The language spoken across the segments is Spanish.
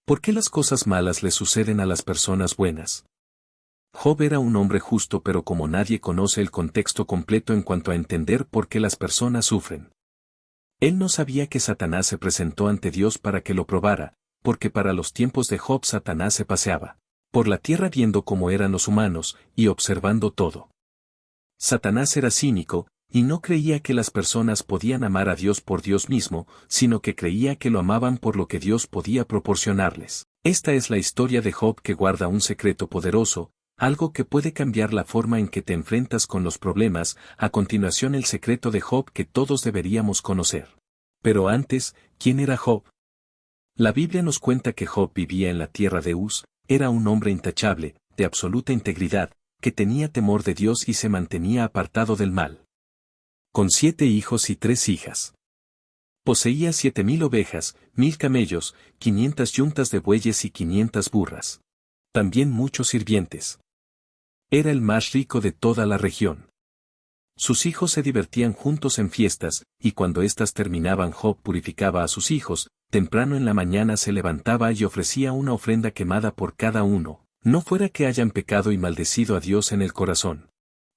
¿Por qué las cosas malas le suceden a las personas buenas? Job era un hombre justo, pero como nadie conoce el contexto completo en cuanto a entender por qué las personas sufren. Él no sabía que Satanás se presentó ante Dios para que lo probara, porque para los tiempos de Job Satanás se paseaba por la tierra viendo cómo eran los humanos, y observando todo. Satanás era cínico, y no creía que las personas podían amar a Dios por Dios mismo, sino que creía que lo amaban por lo que Dios podía proporcionarles. Esta es la historia de Job, que guarda un secreto poderoso, algo que puede cambiar la forma en que te enfrentas con los problemas. A continuación, el secreto de Job que todos deberíamos conocer. Pero antes, ¿quién era Job? La Biblia nos cuenta que Job vivía en la tierra de Uz, era un hombre intachable, de absoluta integridad, que tenía temor de Dios y se mantenía apartado del mal. Con 7 hijos y 3 hijas. Poseía 7,000 ovejas, 1,000 camellos, 500 yuntas de bueyes y 500 burras. También muchos sirvientes. Era el más rico de toda la región. Sus hijos se divertían juntos en fiestas, y cuando éstas terminaban Job purificaba a sus hijos, temprano en la mañana se levantaba y ofrecía una ofrenda quemada por cada uno, no fuera que hayan pecado y maldecido a Dios en el corazón.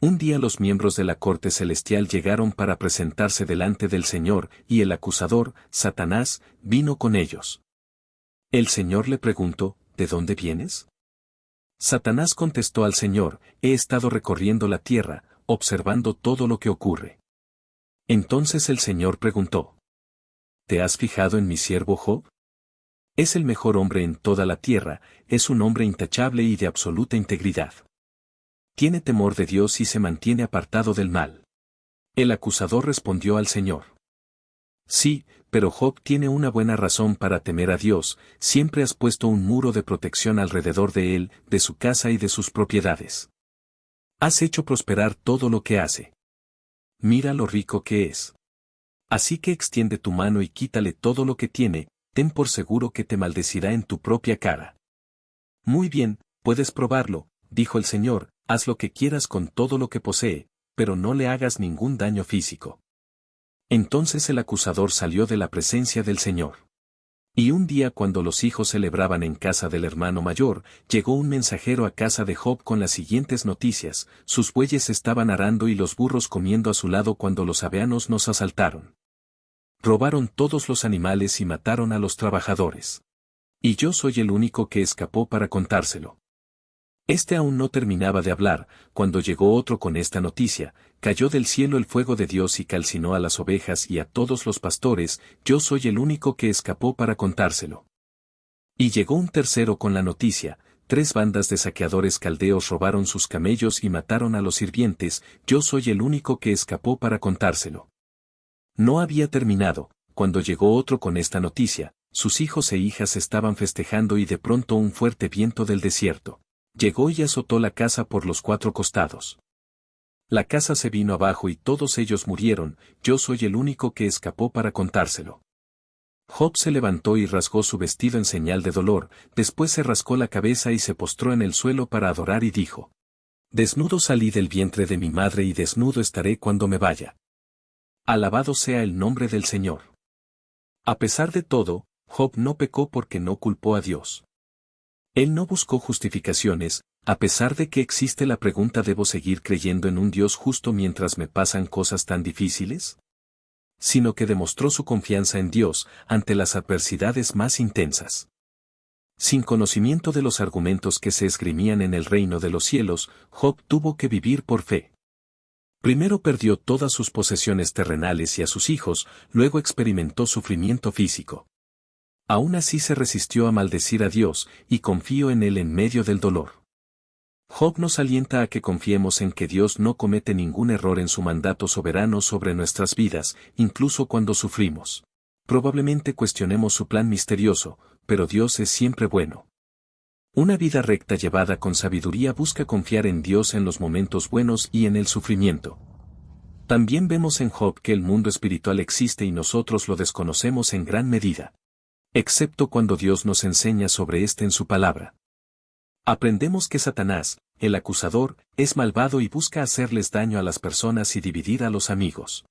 Un día los miembros de la corte celestial llegaron para presentarse delante del Señor, y el acusador, Satanás, vino con ellos. El Señor le preguntó, ¿de dónde vienes? Satanás contestó al Señor, he estado recorriendo la tierra, observando todo lo que ocurre. Entonces el Señor preguntó, ¿te has fijado en mi siervo Job? Es el mejor hombre en toda la tierra, es un hombre intachable y de absoluta integridad. Tiene temor de Dios y se mantiene apartado del mal. El acusador respondió al Señor. Sí, pero Job tiene una buena razón para temer a Dios, siempre has puesto un muro de protección alrededor de él, de su casa y de sus propiedades. Has hecho prosperar todo lo que hace. Mira lo rico que es. Así que extiende tu mano y quítale todo lo que tiene, ten por seguro que te maldecirá en tu propia cara. Muy bien, puedes probarlo, dijo el Señor, haz lo que quieras con todo lo que posee, pero no le hagas ningún daño físico. Entonces el acusador salió de la presencia del Señor. Y un día, cuando los hijos celebraban en casa del hermano mayor, llegó un mensajero a casa de Job con las siguientes noticias: sus bueyes estaban arando y los burros comiendo a su lado cuando los sabeanos nos asaltaron. Robaron todos los animales y mataron a los trabajadores. Y yo soy el único que escapó para contárselo. Este aún no terminaba de hablar, cuando llegó otro con esta noticia: cayó del cielo el fuego de Dios y calcinó a las ovejas y a todos los pastores, yo soy el único que escapó para contárselo. Y llegó un tercero con la noticia: 3 bandas de saqueadores caldeos robaron sus camellos y mataron a los sirvientes, yo soy el único que escapó para contárselo. No había terminado, cuando llegó otro con esta noticia: sus hijos e hijas estaban festejando y de pronto un fuerte viento del desierto llegó y azotó la casa por los 4 costados. La casa se vino abajo y todos ellos murieron, yo soy el único que escapó para contárselo. Job se levantó y rasgó su vestido en señal de dolor, después se rascó la cabeza y se postró en el suelo para adorar y dijo: desnudo salí del vientre de mi madre y desnudo estaré cuando me vaya. Alabado sea el nombre del Señor. A pesar de todo, Job no pecó porque no culpó a Dios. Él no buscó justificaciones, a pesar de que existe la pregunta: ¿debo seguir creyendo en un Dios justo mientras me pasan cosas tan difíciles? Sino que demostró su confianza en Dios ante las adversidades más intensas. Sin conocimiento de los argumentos que se esgrimían en el reino de los cielos, Job tuvo que vivir por fe. Primero perdió todas sus posesiones terrenales y a sus hijos, luego experimentó sufrimiento físico. Aún así se resistió a maldecir a Dios, y confió en Él en medio del dolor. Job nos alienta a que confiemos en que Dios no comete ningún error en su mandato soberano sobre nuestras vidas, incluso cuando sufrimos. Probablemente cuestionemos su plan misterioso, pero Dios es siempre bueno. Una vida recta llevada con sabiduría busca confiar en Dios en los momentos buenos y en el sufrimiento. También vemos en Job que el mundo espiritual existe y nosotros lo desconocemos en gran medida. Excepto cuando Dios nos enseña sobre este en su palabra. Aprendemos que Satanás, el acusador, es malvado y busca hacerles daño a las personas y dividir a los amigos.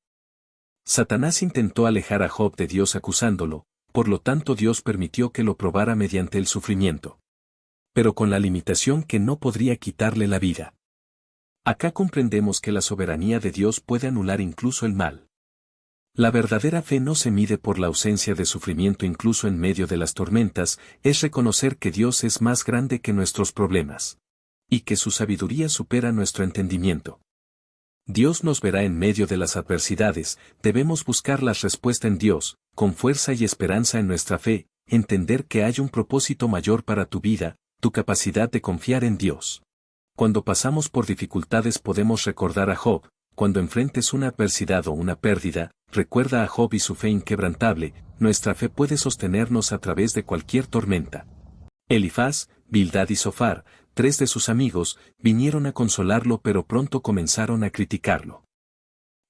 Satanás intentó alejar a Job de Dios acusándolo: por lo tanto Dios permitió que lo probara mediante el sufrimiento. Pero con la limitación que no podría quitarle la vida. Acá comprendemos que la soberanía de Dios puede anular incluso el mal. La verdadera fe no se mide por la ausencia de sufrimiento incluso en medio de las tormentas, es reconocer que Dios es más grande que nuestros problemas. Y que su sabiduría supera nuestro entendimiento. Dios nos verá en medio de las adversidades, debemos buscar la respuesta en Dios, con fuerza y esperanza en nuestra fe, entender que hay un propósito mayor para tu vida, tu capacidad de confiar en Dios. Cuando pasamos por dificultades podemos recordar a Job, cuando enfrentes una adversidad o una pérdida, recuerda a Job y su fe inquebrantable, nuestra fe puede sostenernos a través de cualquier tormenta. Elifaz, Bildad y Zofar, 3 de sus amigos, vinieron a consolarlo pero pronto comenzaron a criticarlo.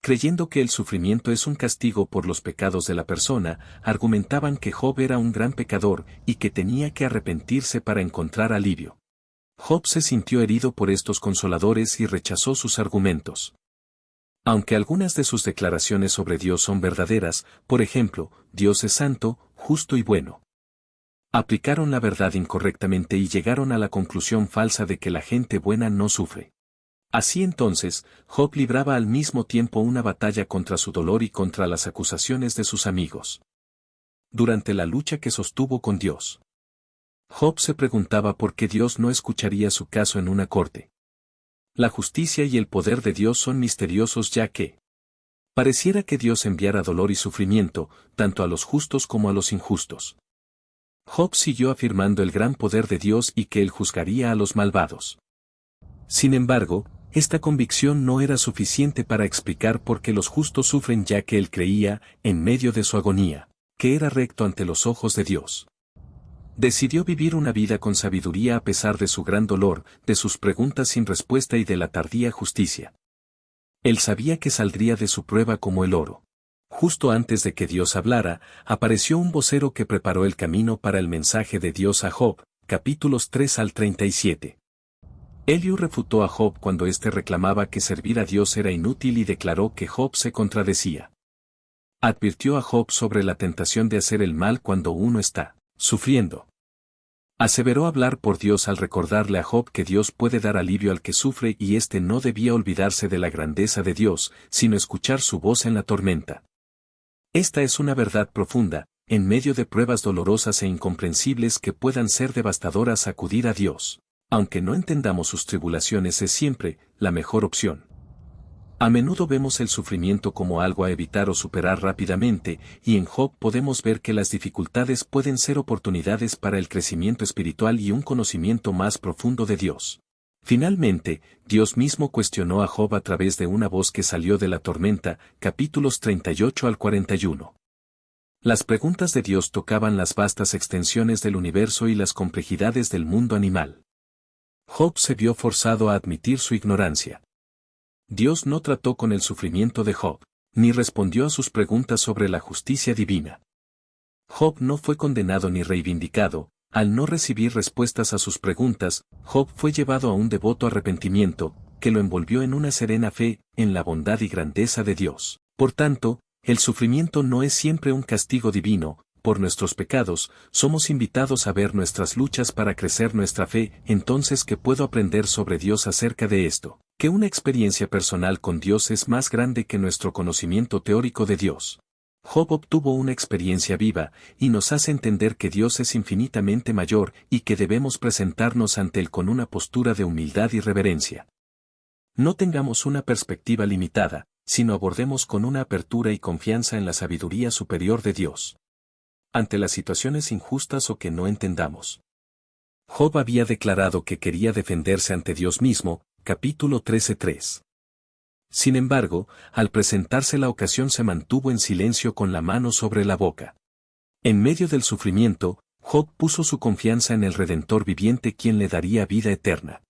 Creyendo que el sufrimiento es un castigo por los pecados de la persona, argumentaban que Job era un gran pecador y que tenía que arrepentirse para encontrar alivio. Job se sintió herido por estos consoladores y rechazó sus argumentos. Aunque algunas de sus declaraciones sobre Dios son verdaderas, por ejemplo, Dios es santo, justo y bueno. Aplicaron la verdad incorrectamente y llegaron a la conclusión falsa de que la gente buena no sufre. Así entonces, Job libraba al mismo tiempo una batalla contra su dolor y contra las acusaciones de sus amigos. Durante la lucha que sostuvo con Dios, Job se preguntaba por qué Dios no escucharía su caso en una corte. La justicia y el poder de Dios son misteriosos ya que pareciera que Dios enviara dolor y sufrimiento, tanto a los justos como a los injustos. Job siguió afirmando el gran poder de Dios y que él juzgaría a los malvados. Sin embargo, esta convicción no era suficiente para explicar por qué los justos sufren ya que él creía, en medio de su agonía, que era recto ante los ojos de Dios. Decidió vivir una vida con sabiduría a pesar de su gran dolor, de sus preguntas sin respuesta y de la tardía justicia. Él sabía que saldría de su prueba como el oro. Justo antes de que Dios hablara, apareció un vocero que preparó el camino para el mensaje de Dios a Job, capítulos 3 al 37. Eliú refutó a Job cuando éste reclamaba que servir a Dios era inútil y declaró que Job se contradecía. Advirtió a Job sobre la tentación de hacer el mal cuando uno está sufriendo. Aseveró hablar por Dios al recordarle a Job que Dios puede dar alivio al que sufre y éste no debía olvidarse de la grandeza de Dios, sino escuchar su voz en la tormenta. Esta es una verdad profunda, en medio de pruebas dolorosas e incomprensibles que puedan ser devastadoras, acudir a Dios, aunque no entendamos sus tribulaciones, es siempre la mejor opción. A menudo vemos el sufrimiento como algo a evitar o superar rápidamente, y en Job podemos ver que las dificultades pueden ser oportunidades para el crecimiento espiritual y un conocimiento más profundo de Dios. Finalmente, Dios mismo cuestionó a Job a través de una voz que salió de la tormenta, capítulos 38 al 41. Las preguntas de Dios tocaban las vastas extensiones del universo y las complejidades del mundo animal. Job se vio forzado a admitir su ignorancia. Dios no trató con el sufrimiento de Job, ni respondió a sus preguntas sobre la justicia divina. Job no fue condenado ni reivindicado. Al no recibir respuestas a sus preguntas, Job fue llevado a un devoto arrepentimiento, que lo envolvió en una serena fe, en la bondad y grandeza de Dios. Por tanto, el sufrimiento no es siempre un castigo divino. Por nuestros pecados, somos invitados a ver nuestras luchas para crecer nuestra fe. Entonces, ¿qué puedo aprender sobre Dios acerca de esto? Que una experiencia personal con Dios es más grande que nuestro conocimiento teórico de Dios. Job obtuvo una experiencia viva, y nos hace entender que Dios es infinitamente mayor y que debemos presentarnos ante Él con una postura de humildad y reverencia. No tengamos una perspectiva limitada, sino abordemos con una apertura y confianza en la sabiduría superior de Dios. Ante las situaciones injustas o que no entendamos. Job había declarado que quería defenderse ante Dios mismo, capítulo 13:3. Sin embargo, al presentarse la ocasión se mantuvo en silencio con la mano sobre la boca. En medio del sufrimiento, Job puso su confianza en el Redentor viviente quien le daría vida eterna.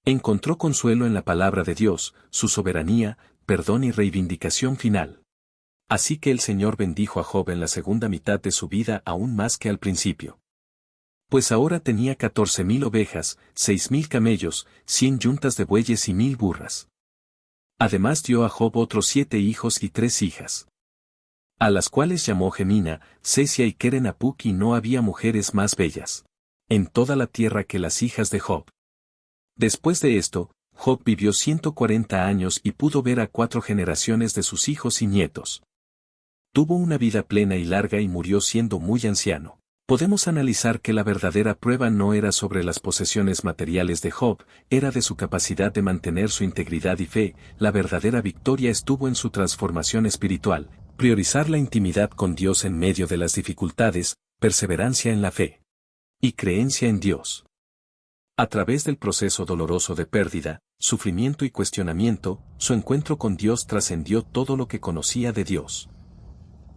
Encontró consuelo en la palabra de Dios, su soberanía, perdón y reivindicación final. Así que el Señor bendijo a Job en la segunda mitad de su vida aún más que al principio. Pues ahora tenía 14,000 ovejas, 6,000 camellos, 100 yuntas de bueyes y 1,000 burras. Además dio a Job otros 7 hijos y 3 hijas. a las cuales llamó Gemina, Cesia y Keren Apuk, y no había mujeres más bellas en toda la tierra que las hijas de Job. Después de esto, Job vivió 140 años y pudo ver a 4 generaciones de sus hijos y nietos. Tuvo una vida plena y larga y murió siendo muy anciano. Podemos analizar que la verdadera prueba no era sobre las posesiones materiales de Job, era de su capacidad de mantener su integridad y fe. La verdadera victoria estuvo en su transformación espiritual, priorizar la intimidad con Dios en medio de las dificultades, perseverancia en la fe y creencia en Dios. A través del proceso doloroso de pérdida, sufrimiento y cuestionamiento, su encuentro con Dios trascendió todo lo que conocía de Dios.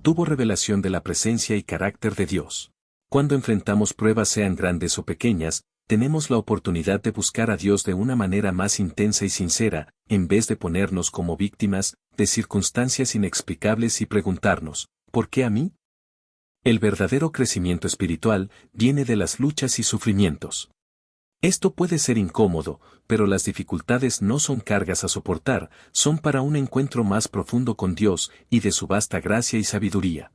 Tuvo revelación de la presencia y carácter de Dios. Cuando enfrentamos pruebas, sean grandes o pequeñas, tenemos la oportunidad de buscar a Dios de una manera más intensa y sincera, en vez de ponernos como víctimas de circunstancias inexplicables y preguntarnos, ¿por qué a mí? El verdadero crecimiento espiritual viene de las luchas y sufrimientos. Esto puede ser incómodo, pero las dificultades no son cargas a soportar, son para un encuentro más profundo con Dios y de su vasta gracia y sabiduría.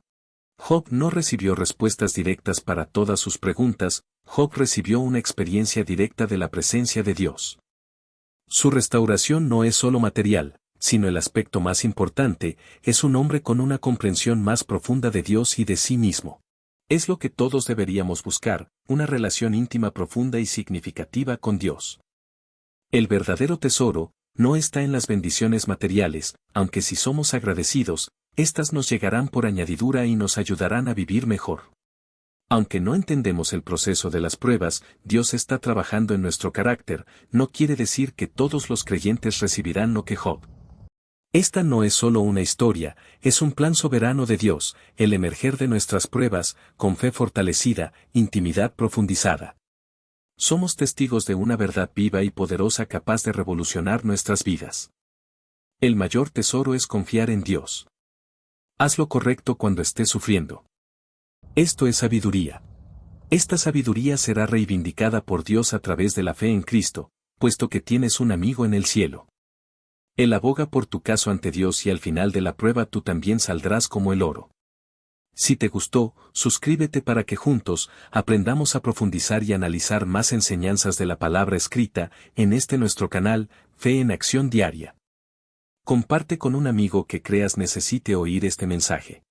Job no recibió respuestas directas para todas sus preguntas, Job recibió una experiencia directa de la presencia de Dios. Su restauración no es solo material, sino el aspecto más importante, es un hombre con una comprensión más profunda de Dios y de sí mismo. Es lo que todos deberíamos buscar, una relación íntima profunda y significativa con Dios. El verdadero tesoro no está en las bendiciones materiales, aunque si somos agradecidos, éstas nos llegarán por añadidura y nos ayudarán a vivir mejor. Aunque no entendemos el proceso de las pruebas, Dios está trabajando en nuestro carácter, no quiere decir que todos los creyentes recibirán lo que Job. Esta no es solo una historia, es un plan soberano de Dios, el emerger de nuestras pruebas, con fe fortalecida, intimidad profundizada. Somos testigos de una verdad viva y poderosa capaz de revolucionar nuestras vidas. El mayor tesoro es confiar en Dios. Haz lo correcto cuando estés sufriendo. Esto es sabiduría. Esta sabiduría será reivindicada por Dios a través de la fe en Cristo, puesto que tienes un amigo en el cielo. Él aboga por tu caso ante Dios y al final de la prueba tú también saldrás como el oro. Si te gustó, suscríbete para que juntos aprendamos a profundizar y analizar más enseñanzas de la palabra escrita en este nuestro canal, Fe en Acción Diaria. Comparte con un amigo que creas necesite oír este mensaje.